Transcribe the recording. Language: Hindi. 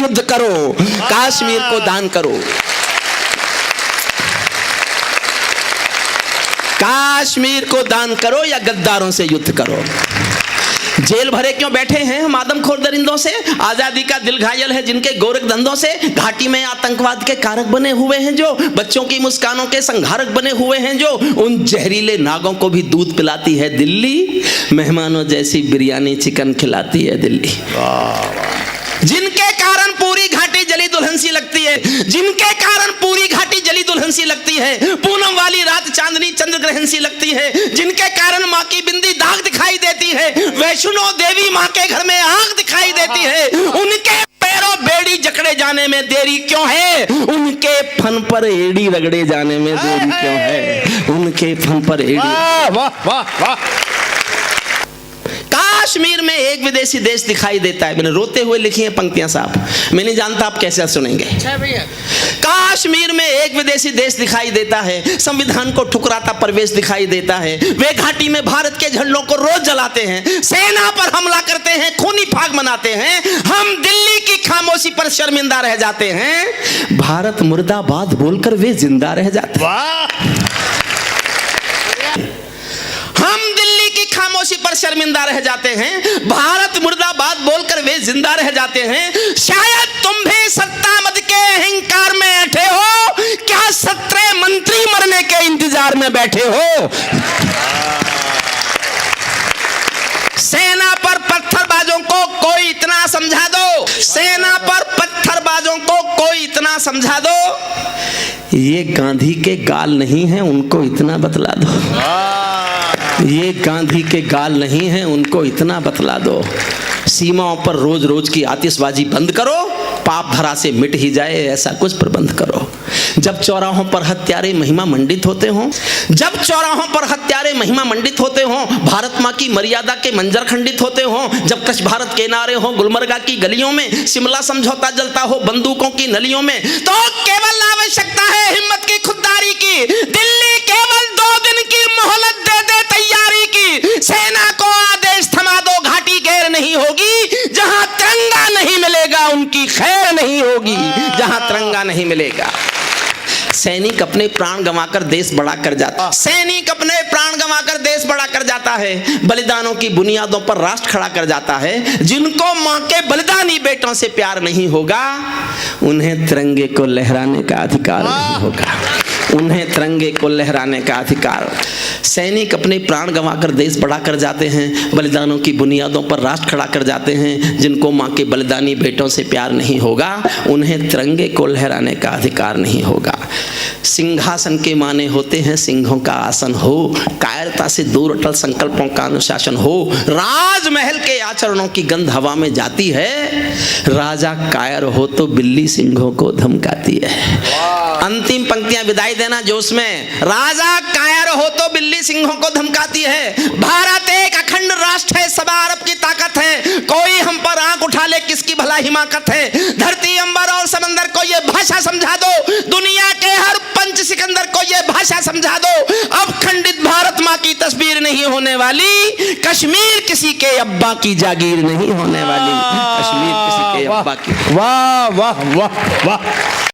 युद्ध करो, कश्मीर को दान करो। कश्मीर को दान करो या गद्दारों से युद्ध करो। जेल भरे क्यों बैठे हैं हम आदमखोर दरिंदों से? आजादी का दिल घायल है जिनके गोरख धंधों से। घाटी में आतंकवाद के कारक बने हुए हैं जो, बच्चों की मुस्कानों के संहारक बने हुए हैं जो, उन जहरीले नागों को भी दूध पिलाती है दिल्ली, मेहमानों जैसी बिरयानी चिकन खिलाती है दिल्ली। जिनके कारण पूरी घाटी जली दुल्हन सी लगती है, जिनके कारण पूरी घाटी जली दुल्हन सी लगती है, पूनम वाली रात चांदनी चंद्र ग्रहण सी लगती है, जिनके कारण माँ की बिंदी दाग दिखाई देती है, वैष्णो देवी माँ के घर में आग दिखाई देती है, उनके पैरों बेड़ी जकड़े जाने में देरी क्यों है? उनके फन पर एड़ी रगड़े जाने में देरी क्यों है? उनके फन पर एड़ी। वाह वाह वाह। कश्मीर में एक विदेशी देश दिखाई देता है। मैंने रोते हुए लिखी हैं पंक्तियां साहब, मैं नहीं जानता आप कैसे सुनेंगे। कश्मीर में एक विदेशी देश दिखाई देता है, संविधान को ठुकराता प्रवेश दिखाई देता है। वे घाटी में भारत के झंडों को रोज जलाते हैं, सेना पर हमला करते हैं, खूनी फाग मनाते हैं। हम दिल्ली की खामोशी पर शर्मिंदा रह जाते हैं, भारत मुर्दाबाद बोलकर वे जिंदा रह जाते हैं। हम दिल्ली की खामोशी पर शर्मिंदा रह जाते हैं, भारत मुर्दाबाद बोलकर वे जिंदा रह जाते हैं। शायद तुम भी सत्ता मद के अहंकार में बैठे हो, क्या 17 मंत्री मरने के इंतजार में बैठे हो? सेना पर पत्थरबाजों को कोई इतना समझा दो, सेना पर पत्थरबाजों को कोई इतना समझा दो, ये गांधी के गाल नहीं है, उनको इतना बतला दो। ये गांधी के गाल नहीं है, उनको इतना बतला दो। सीमाओं पर रोज रोज की आतिशबाजी बंद करो, पाप धरा से मिट ही जाए ऐसा कुछ प्रबंध करो। जब चौराहों पर हत्यारे महिमा मंडित होते हों, जब चौराहों पर हत्यारे महिमा मंडित होते हों, भारत माँ की मर्यादा के मंजर खंडित होते हों, जब कच्छ भारत के नारे हों गुलमर्गा की गलियों में, शिमला समझौता जलता हो बंदूकों की नलियों में, तो केवल आवश्यकता है हिम्मत की, खुददारी की। दिल्ली केवल 2 दिन की मोहलत दे दे तैयारी की। सेना को आदेश थमा दो, घाटी गैर नहीं होगी। जहां तिरंगा नहीं मिलेगा उनकी खैर नहीं होगी, जहां तिरंगा नहीं मिलेगा। सैनिक अपने प्राण गंवाकर देश बड़ा कर जाता, सैनिक अपने प्राण गंवाकर देश बड़ा कर जाता है, बलिदानों की बुनियादों पर राष्ट्र खड़ा कर जाता है। जिनको मां के बलिदानी बेटों से प्यार नहीं होगा, उन्हें तिरंगे को लहराने का अधिकार नहीं होगा, उन्हें तिरंगे को लहराने का अधिकार। सैनिक अपने प्राण गंवाकर देश बड़ा कर जाते हैं, बलिदानों की बुनियादों पर राष्ट्र खड़ा कर जाते हैं। जिनको माँ के बलिदानी बेटों से प्यार नहीं होगा, उन्हें तिरंगे को लहराने का अधिकार नहीं होगा। सिंहासन के माने होते हैं सिंहों का आसन हो, कायरता से दूर अटल संकल्पों का अनुशासन हो। राजमहल के आचरणों की गंध हवा में जाती है, राजा कायर हो तो बिल्ली सिंहों को धमकाती है। अंतिम पंक्तियां विदाई देना जोश में। राजा कायर हो तो बिल्ली सिंहों को धमकाती है। भारत एक अखंड राष्ट्र है, सवा अरब की ताकत है, कोई हम पर आंख उठा ले किसकी भला हिमाकत है। धरती अंबर और समंदर को ये भाषा समझा दो, दुनिया के हर पंच सिकंदर को ये भाषा समझा दो। अब खंडित भारत माँ की तस्वीर नहीं होने वाली, कश्मीर किसी के अब्बा की जागीर नहीं होने वाली, कश्मीर किसी के अब्बा की। वाह वाह वाह वाह।